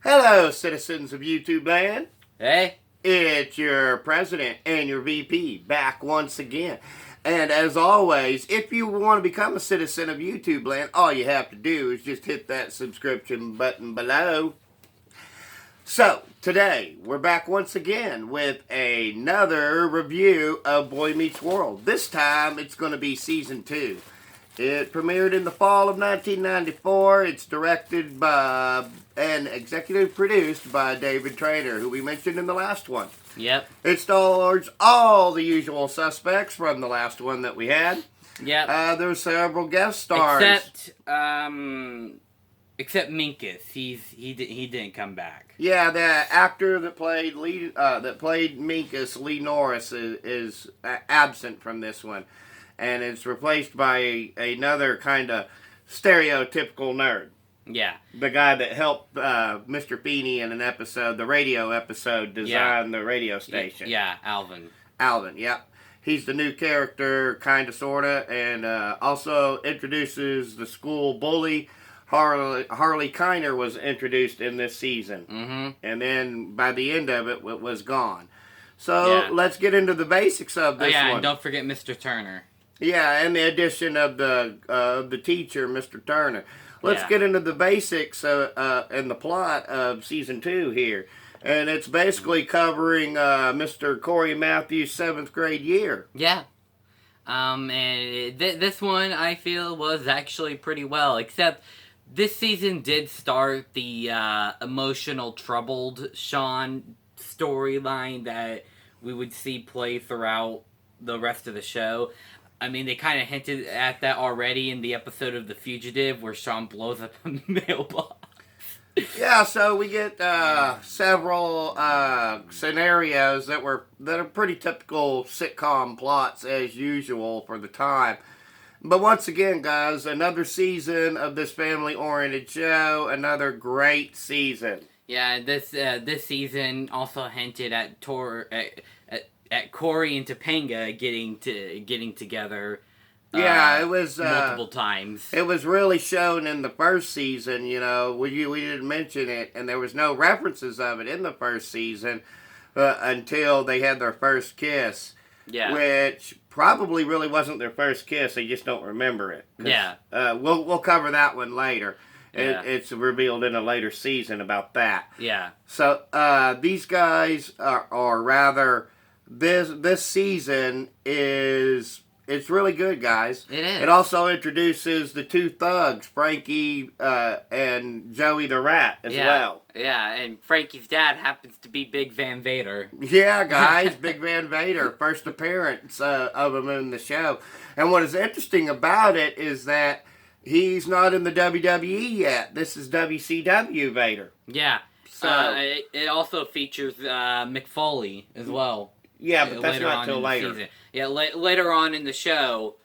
Hello, citizens of YouTube land. Hey. It's your president and your VP back once again. And as always, if you want to become a citizen of YouTube land, all you have to do is just hit that subscription button below. So, today, we're back once again with another review of Boy Meets World. This time, it's going to be Season 2. It premiered in the fall of 1994. It's directed by and executive produced by David Trainer, who we mentioned in the last one. Yep. It stars all the usual suspects from the last one that we had. Yep. There's several guest stars. Except Minkus. He didn't come back. Yeah, the actor that played Minkus, Lee Norris, is absent from this one. And it's replaced by another kind of stereotypical nerd. Yeah. The guy that helped Mr. Feeney in an episode, the radio episode, design the radio station. Yeah, Alvin. Alvin, yep. He's the new character, kind of, sort of, and also introduces the school bully. Harley Kiner was introduced in this season. Mm-hmm. And then by the end of it, it was gone. So let's get into the basics of this one. And don't forget Mr. Turner. Yeah, and the addition of the teacher, Mr. Turner. Let's get into the basics and the plot of Season 2 here. And it's basically covering Mr. Corey Matthews' 7th grade year. Yeah. And this one, I feel, was actually pretty well. Except, this season did start the emotional, troubled Sean storyline that we would see play throughout the rest of the show. I mean, they kind of hinted at that already in the episode of The Fugitive where Sean blows up a mailbox. Yeah, so we get several scenarios that are pretty typical sitcom plots as usual for the time. But once again, guys, another season of this family-oriented show, another great season. Yeah, this season also hinted at at Corey and Topanga getting together. Yeah, it was multiple times. It was really shown in the first season. You know, we didn't mention it, and there was no references of it in the first season until they had their first kiss. Yeah, which probably really wasn't their first kiss. They just don't remember it. Yeah, we'll cover that one later. Yeah. It's revealed in a later season about that. Yeah. So these guys are rather. This season it's really good, guys. It is. It also introduces the two thugs, Frankie and Joey the Rat as well. Yeah, and Frankie's dad happens to be Big Van Vader. Yeah, guys, Big Van Vader, first appearance of him in the show. And what is interesting about it is that he's not in the WWE yet. This is WCW Vader. Yeah. So it also features Mick Foley as well. Yeah, but that's not till later. Yeah, later on in the show,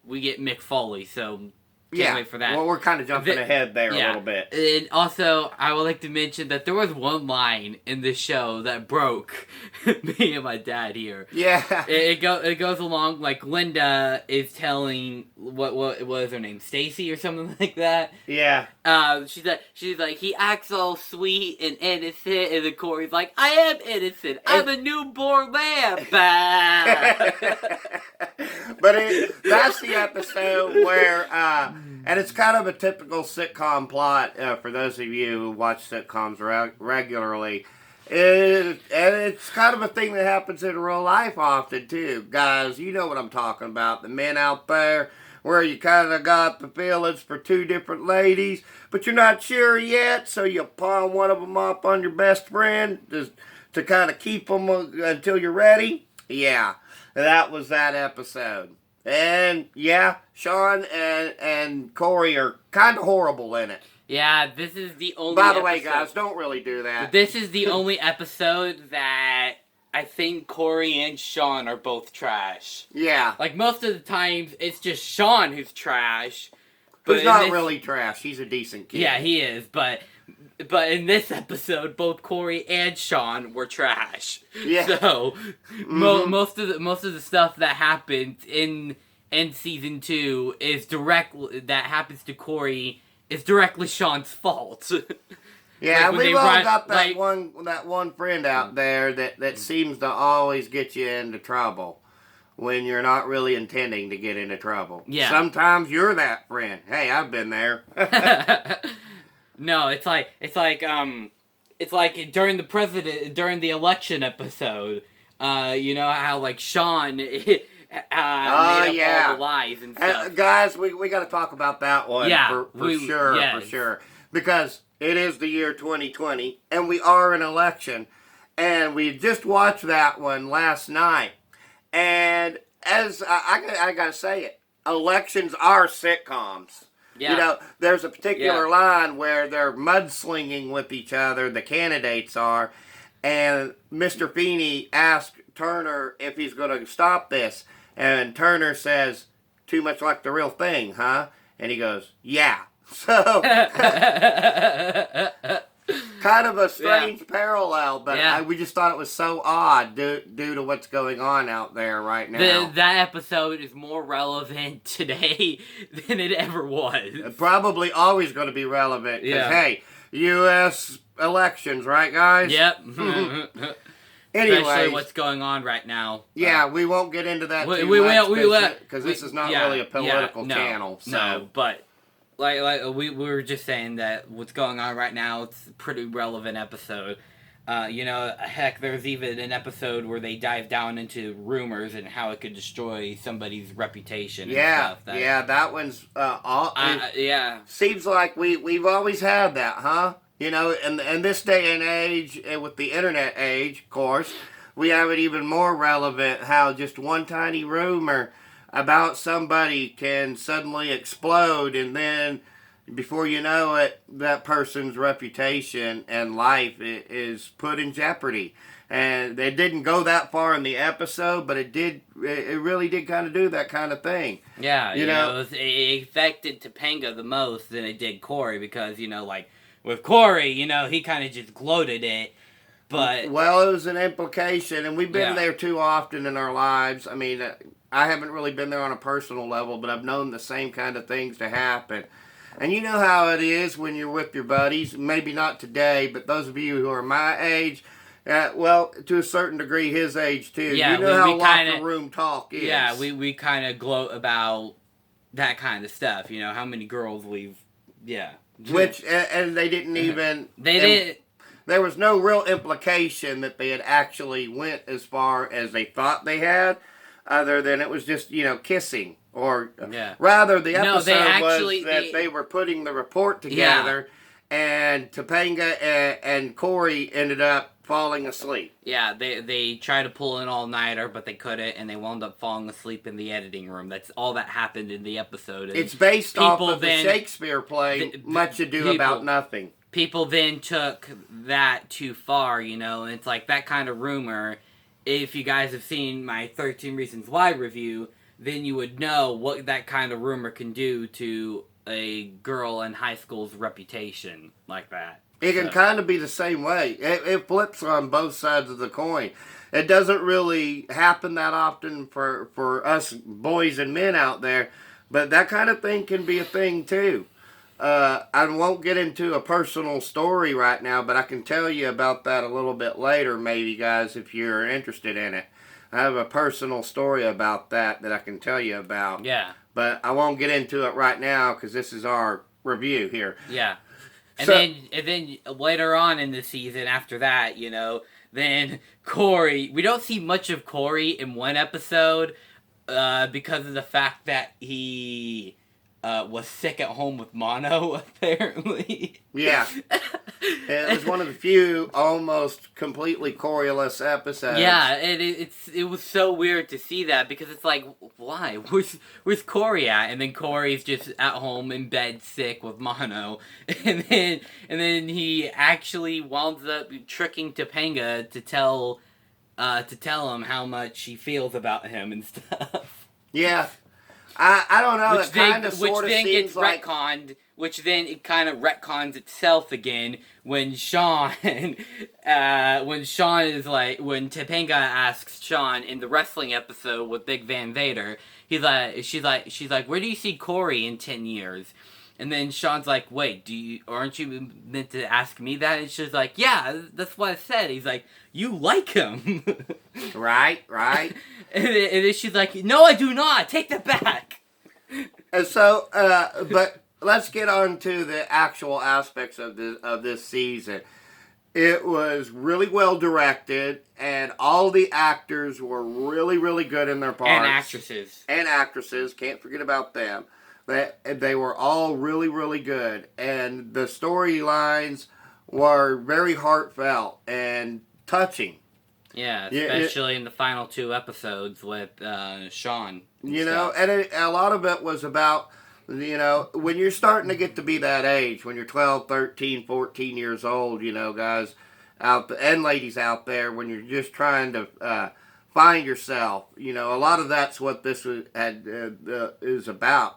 we get Mick Foley, so can't wait for that. Well, we're kind of jumping ahead there a little bit. And also, I would like to mention that there was one line in this show that broke me and my dad here. Yeah. It goes along like Linda is telling what was her name, Stacy or something like that. Yeah. She's like he acts all sweet and innocent, and then Corey's like, I am innocent. I'm a newborn lamb. But that's the episode where, and it's kind of a typical sitcom plot for those of you who watch sitcoms regularly. And it's kind of a thing that happens in real life often, too. Guys, you know what I'm talking about. The men out there where you kind of got the feelings for two different ladies, but you're not sure yet, so you pawn one of them up on your best friend to kind of keep them until you're ready. Yeah, that was that episode. And, yeah, Sean and Corey are kind of horrible in it. Yeah, this is the only By the way, guys, don't really do that. This is the only episode that I think Corey and Sean are both trash. Yeah. Like, most of the times, it's just Sean who's trash. But he's not really trash. He's a decent kid. Yeah, he is, but in this episode, both Corey and Sean were trash. Yeah. So most of the stuff that happens in season 2 is that happens to Corey is directly Sean's fault. Yeah, when they we've all run, got like, that one friend out there that seems to always get you into trouble when you're not really intending to get into trouble. Yeah. Sometimes you're that friend. Hey, I've been there. No, it's like during the election episode, you know how like Sean made up yeah. all the lies and stuff. Guys, we got to talk about that one Yeah, for sure. Because it is the year 2020, and we are in election. And we just watched that one last night. And as I got to say it, elections are sitcoms. Yeah. You know, there's a particular line where they're mudslinging with each other, the candidates are, and Mr. Feeney asked Turner if he's going to stop this, and Turner says, "Too much like the real thing, huh?" And he goes, "Yeah." So, kind of a strange parallel, but we just thought it was so odd due to what's going on out there right now. That episode is more relevant today than it ever was. Probably always going to be relevant. Because, hey, U.S. elections, right, guys? Yep. Anyway, especially what's going on right now. Yeah, we won't get into that too much because this is not really a political channel. So. No, but like we were just saying that what's going on right now, it's a pretty relevant episode. You know, heck, there's even an episode where they dive down into rumors and how it could destroy somebody's reputation. And stuff. That one's Seems like we've always had that, huh? You know, and this day and age, and with the internet age, of course, we have it even more relevant how just one tiny rumor about somebody can suddenly explode, and then before you know it, that person's reputation and life is put in jeopardy. And it didn't go that far in the episode, but it really did kind of do that kind of thing. Yeah, you know it affected Topanga the most than it did Corey, because, you know, like, with Corey, you know, he kind of just gloated it, but... Well, it was an implication, and we've been there too often in our lives. I mean, I haven't really been there on a personal level, but I've known the same kind of things to happen. And you know how it is when you're with your buddies, maybe not today, but those of you who are my age, well, to a certain degree, his age too. Yeah, you know how locker room talk is. Yeah, we kind of gloat about that kind of stuff, you know, how many girls we've... Yeah. Which, and they didn't even... There was no real implication that they had actually went as far as they thought they had, other than it was just, you know, kissing. Or rather, the episode was that they were putting the report together, and Topanga and Corey ended up falling asleep. Yeah, they tried to pull an all-nighter, but they couldn't, and they wound up falling asleep in the editing room. That's all that happened in the episode. And it's based off of the Shakespeare play, Much Ado About Nothing. People then took that too far, you know, and it's like that kind of rumor. If you guys have seen my 13 Reasons Why review, then you would know what that kind of rumor can do to a girl in high school's reputation like that. It can kind of be the same way. It flips on both sides of the coin. It doesn't really happen that often for us boys and men out there, but that kind of thing can be a thing too. I won't get into a personal story right now, but I can tell you about that a little bit later, maybe, guys, if you're interested in it. I have a personal story about that I can tell you about. Yeah. But I won't get into it right now because this is our review here. Yeah. And then later on in the season, after that, you know, then Corey, we don't see much of Corey in one episode because of the fact that he was sick at home with mono, apparently. Yeah. It was one of the few almost completely Corey-less episodes. Yeah, it was so weird to see that, because it's like, why? Where's Corey at? And then Corey's just at home in bed sick with mono. And then he actually winds up tricking Topanga to tell him how much she feels about him and stuff. Yeah. I don't know. Which then gets retconned. Which then it kind of retcons itself again when Sean, when Topanga asks Sean in the wrestling episode with Big Van Vader, she's like, where do you see Corey in 10 years? And then Sean's like, wait, aren't you meant to ask me that? And she's like, yeah, that's what I said. He's like, you like him. Right. And then she's like, no, I do not. Take that back. And so, but let's get on to the actual aspects of this season. It was really well directed, and all the actors were really, really good in their parts. And actresses. Can't forget about them. They were all really, really good. And the storylines were very heartfelt and touching. Yeah, especially in the final 2 episodes with Sean. You know, and a lot of it was about, you know, when you're starting to get to be that age, when you're 12, 13, 14 years old, you know, guys and ladies out there, when you're just trying to find yourself, you know, a lot of that's what this is about.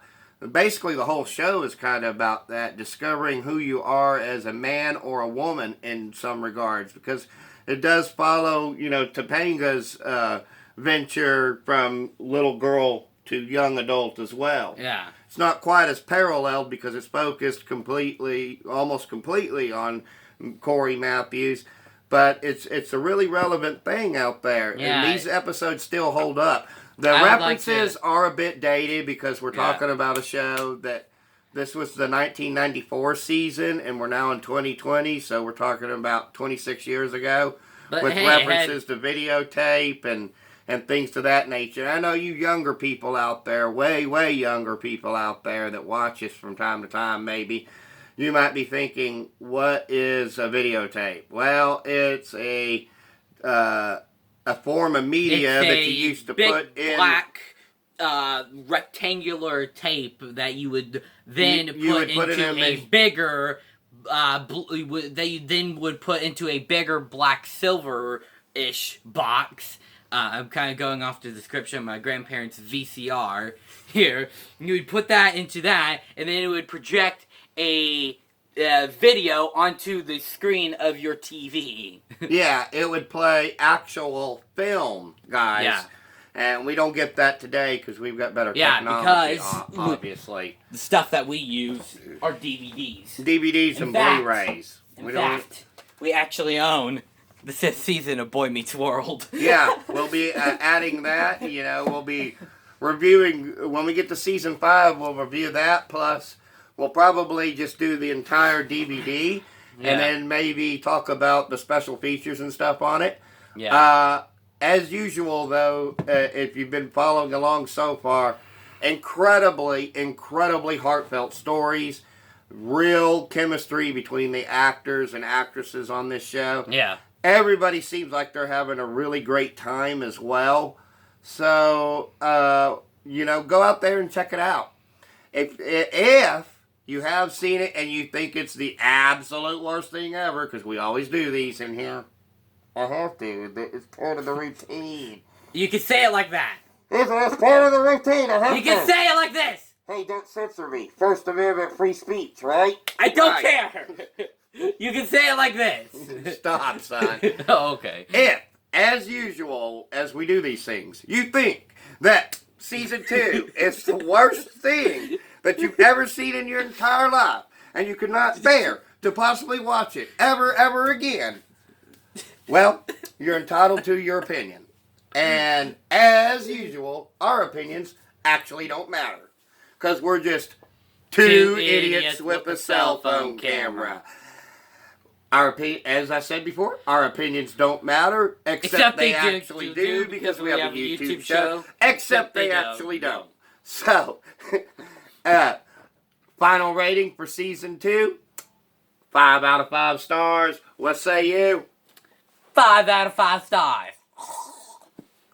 Basically, the whole show is kind of about that, discovering who you are as a man or a woman in some regards, because it does follow, you know, Topanga's venture from little girl to young adult as well. Yeah. It's not quite as paralleled because it's focused almost completely on Corey Matthews, but it's a really relevant thing out there. Yeah. And these episodes still hold up. The references are a bit dated because we're talking about a show that this was the 1994 season, and we're now in 2020, so we're talking about 26 years ago, with references to videotape and things to that nature. I know you younger people out there, way, way younger people out there that watch us from time to time, maybe, you might be thinking, what is a videotape? Well, it's a form of media that you used to put in black rectangular tape that you would then put into a bigger that you then would put into a bigger black silver-ish box. I'm kind of going off the description of my grandparents' VCR here. You would put that into that, and then it would project a video onto the screen of your TV. Yeah, it would play actual film, guys. Yeah. And we don't get that today because we've got better technology, because obviously. The stuff that we use are DVDs. DVDs and Blu-rays. We actually own the 5th season of Boy Meets World. Yeah, we'll be adding that. You know, we'll be reviewing, when we get to season 5, we'll review that, plus we'll probably just do the entire DVD, and then maybe talk about the special features and stuff on it. Yeah. As usual, though, if you've been following along so far, incredibly heartfelt stories, real chemistry between the actors and actresses on this show. Yeah. Everybody seems like they're having a really great time as well. So, you know, go out there and check it out. If you have seen it and you think it's the absolute worst thing ever, because we always do these in here, I have to. It's part of the routine. You can say it like that. It's part of the routine. I have to. You can say it like this. Hey, don't censor me. First Amendment free speech, right? I don't care. You can say it like this. Stop, son. Oh, okay. If, as usual, as we do these things, you think that season 2 is the worst thing that you've ever seen in your entire life, and you could not bear to possibly watch it ever again, well, you're entitled to your opinion. And as usual, our opinions actually don't matter. Because we're just two idiots with a cell phone camera. As I said before, our opinions don't matter, except they actually do because we have a YouTube show. Except they actually don't. So, final rating for season 2, 5 out of 5 stars. What say you? 5 out of 5 stars.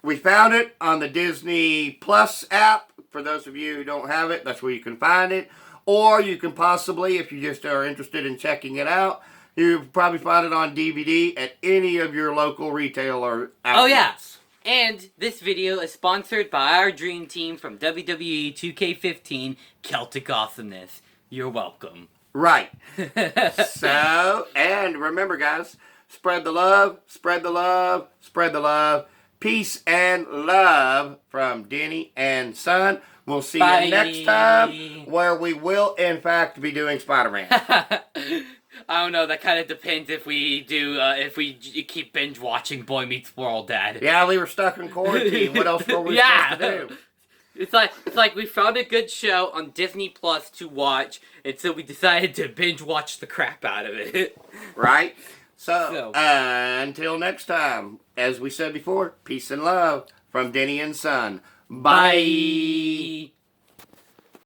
We found it on the Disney Plus app. For those of you who don't have it, that's where you can find it. Or you can possibly, if you just are interested in checking it out, you probably find it on DVD at any of your local retailer outlets. Oh, yeah. And this video is sponsored by our dream team from WWE 2K15, Celtic Awesomeness. You're welcome. Right. So, and remember, guys, spread the love, spread the love, spread the love. Peace and love from Denny and Son. We'll see Bye. you next time, where we will, in fact, be doing Spider-Man. I don't know. That kind of depends if we do. If we keep binge watching Boy Meets World, Dad. Yeah, we were stuck in quarantine. What else were we supposed to do? It's like we found a good show on Disney Plus to watch, and so we decided to binge watch the crap out of it. Right? So until next time, as we said before, peace and love from Denny and Son. Bye. Bye.